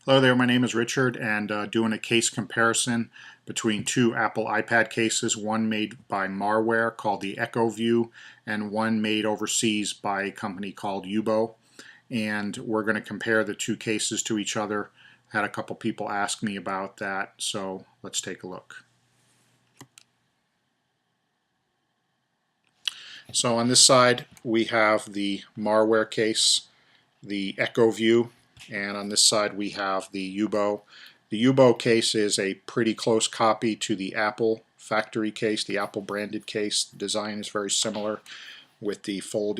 Hello there, my name is Richard, and doing a case comparison between two Apple iPad cases, one made by Marware called the Echo View and one made overseas by a company called Yoobao. And we're going to compare the two cases to each other. Had a couple people ask me about that, so let's take a look. So on this side we have the Marware case, the Echo View, and on this side we have the Yoobao. The Yoobao case is a pretty close copy to the Apple factory case, the Apple branded case. The design is very similar with the fold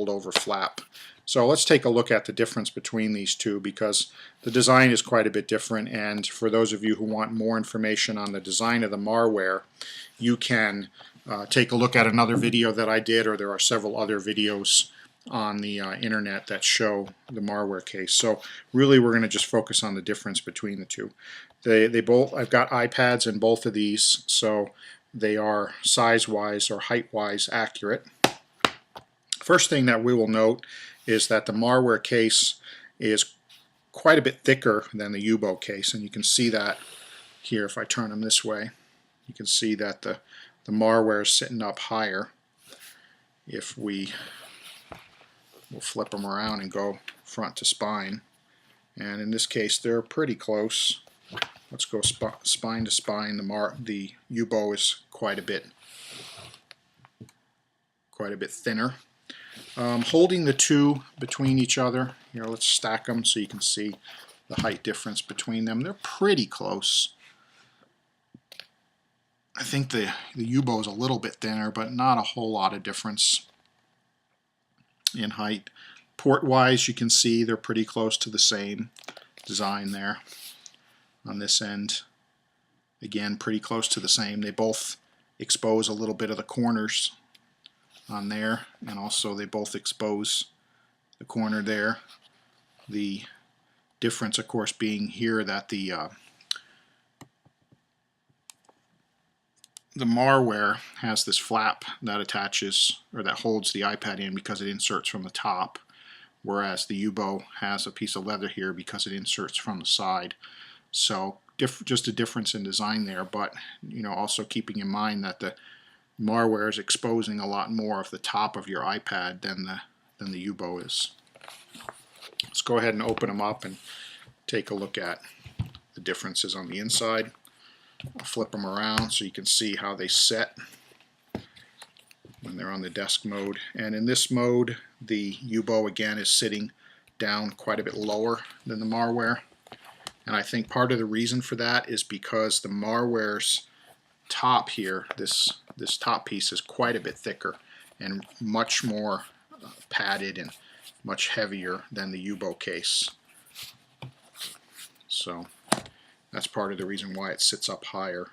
over flap. So let's take a look at the difference between these two, because the design is quite a bit different, and for those of you who want more information on the design of the Marware, you can take a look at another video that I did, or there are several other videos on the internet that show the Marware case. So really we're going to just focus on the difference between the two. They both, I've got iPads in both of these, so they are size-wise or height-wise accurate. First thing that we will note is that the Marware case is quite a bit thicker than the Yoobao case, and you can see that here if I turn them this way. You can see that the Marware is sitting up higher. If we'll flip them around and go front to spine, and in this case they're pretty close. Let's go spine to spine. The Yoobao is quite a bit thinner. Holding the two between each other, here, let's stack them so you can see the height difference between them. They're pretty close. I think the Yoobao is a little bit thinner, but not a whole lot of difference in height. Port-wise, you can see they're pretty close to the same design there. On this end, again, pretty close to the same. They both expose a little bit of the corners on there, and also they both expose the corner there. The difference, of course, being here that the Marware has this flap that attaches, or that holds the iPad in because it inserts from the top, whereas the Yoobao has a piece of leather here because it inserts from the side. So just a difference in design there, but also keeping in mind that the Marware is exposing a lot more of the top of your iPad than the Yoobao is. Let's go ahead and open them up and take a look at the differences on the inside. I'll flip them around so you can see how they set when they're on the desk mode. And in this mode, the Yoobao again is sitting down quite a bit lower than the Marware. And I think part of the reason for that is because the Marware's top here, this top piece, is quite a bit thicker and much more padded and much heavier than the Yoobao case. So that's part of the reason why it sits up higher.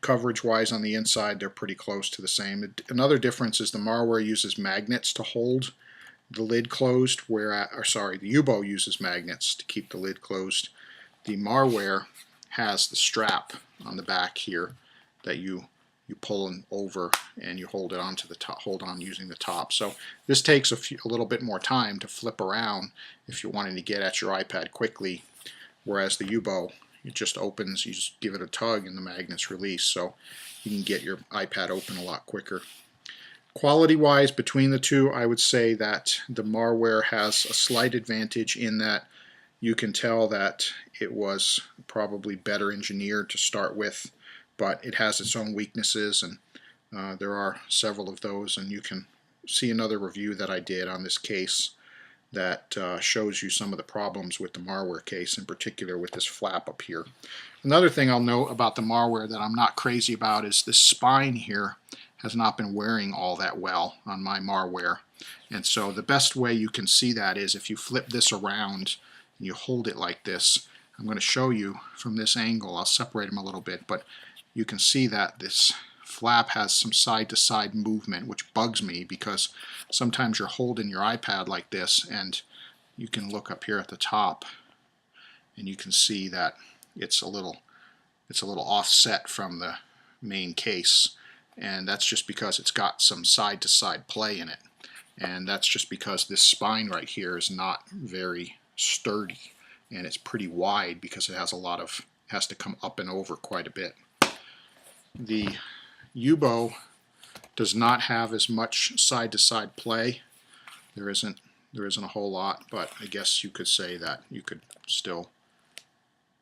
Coverage-wise on the inside, they're pretty close to the same. Another difference is the Marware uses magnets to hold the lid closed, the Yoobao uses magnets to keep the lid closed. The Marware has the strap on the back here that you pull over and you hold it onto the top, hold on using the top. So this takes a little bit more time to flip around if you're wanting to get at your iPad quickly, whereas the Yoobao, it just opens, you just give it a tug and the magnets release, so you can get your iPad open a lot quicker. Quality-wise, between the two, I would say that the Marware has a slight advantage in that you can tell that it was probably better engineered to start with, but it has its own weaknesses, and there are several of those, and you can see another review that I did on this case that shows you some of the problems with the Marware case, in particular with this flap up here. Another thing I'll note about the Marware that I'm not crazy about is this spine here has not been wearing all that well on my Marware, and so the best way you can see that is if you flip this around and you hold it like this. I'm going to show you from this angle. I'll separate them a little bit, but you can see that this flap has some side-to-side movement, which bugs me because sometimes you're holding your iPad like this, and you can look up here at the top, and you can see that it's a little offset from the main case, and that's just because it's got some side-to-side play in it, and that's just because this spine right here is not very sturdy. and it's pretty wide because it has has to come up and over quite a bit. The Yoobao does not have as much side-to-side play. There isn't a whole lot, but I guess you could say that you could still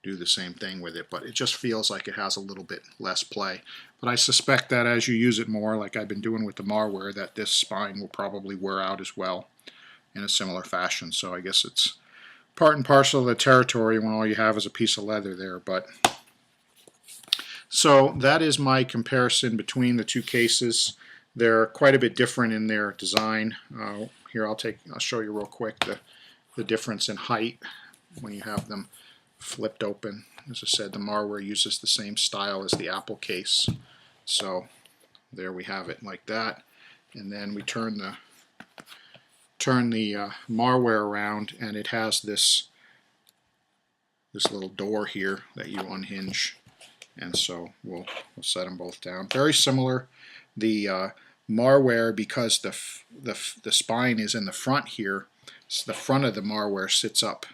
do the same thing with it, but it just feels like it has a little bit less play. But I suspect that as you use it more, like I've been doing with the Marware, that this spine will probably wear out as well in a similar fashion. So I guess it's part and parcel of the territory when all you have is a piece of leather there. But so that is my comparison between the two cases. They're quite a bit different in their design. Here I'll show you real quick the difference in height when you have them flipped open. As I said, the Marware uses the same style as the Apple case. So there we have it like that. And then we turn the Marware around, and it has this little door here that you unhinge. And so we'll set them both down. Very similar. The Marware, because the spine is in the front here, so the front of the Marware sits up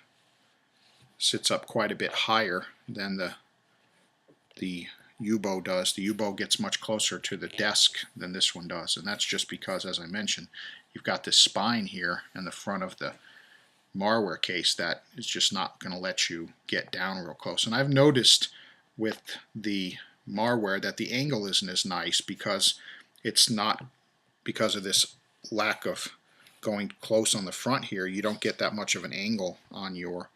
quite a bit higher than the Yoobao does. The Yoobao gets much closer to the desk than this one does, and that's just because, as I mentioned, you've got this spine here in the front of the Marware case that is just not going to let you get down real close. And I've noticed with the Marware that the angle isn't as nice because of this lack of going close on the front here. You don't get that much of an angle on your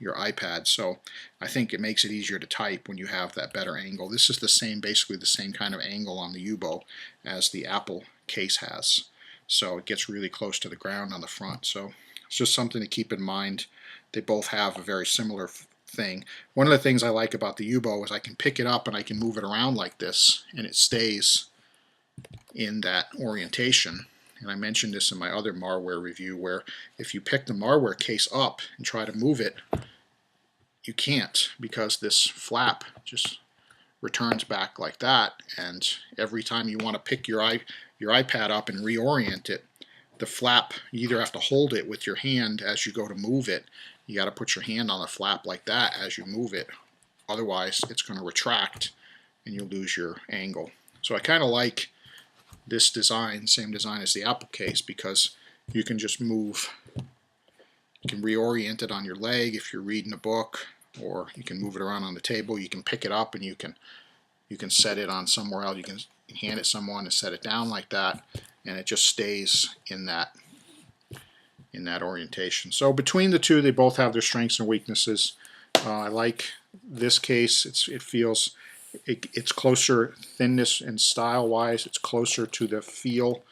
iPad, so I think it makes it easier to type when you have that better angle. This is basically the same kind of angle on the Yoobao as the Apple case has, so it gets really close to the ground on the front. So it's just something to keep in mind. They both have a very similar thing. One of the things I like about the Yoobao is I can pick it up and I can move it around like this, and it stays in that orientation. And I mentioned this in my other Marware review, where if you pick the Marware case up and try to move it, you can't, because this flap just returns back like that, and every time you want to pick your iPad up and reorient it, the flap, you either have to hold it with your hand as you go to move it. You got to put your hand on the flap like that as you move it. Otherwise, it's going to retract and you'll lose your angle. So I kind of like this design, same design as the Apple case, because you can just move, you can reorient it on your leg if you're reading a book, or you can move it around on the table. You can pick it up and you can set it on somewhere else. You can hand it someone and set it down like that, and it just stays in that orientation. So between the two, they both have their strengths and weaknesses. I like this case. It's closer, thinness and style wise, it's closer to the feel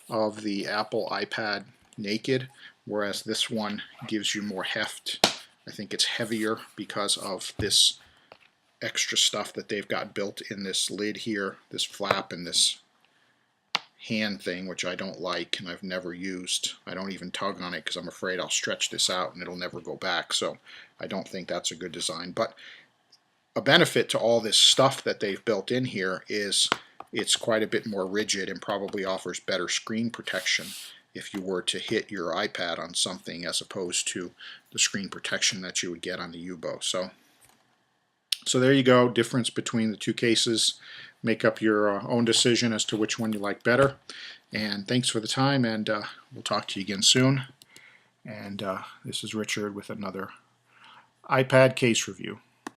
of the Apple iPad Naked, whereas this one gives you more heft. I think it's heavier because of this extra stuff that they've got built in this lid here, this flap and this hand thing, which I don't like and I've never used. I don't even tug on it because I'm afraid I'll stretch this out and it'll never go back. So I don't think that's a good design. But a benefit to all this stuff that they've built in here is it's quite a bit more rigid and probably offers better screen protection if you were to hit your iPad on something, as opposed to the screen protection that you would get on the Yoobao. So there you go, difference between the two cases. Make up your own decision as to which one you like better. And thanks for the time, and we'll talk to you again soon. And this is Richard with another iPad case review.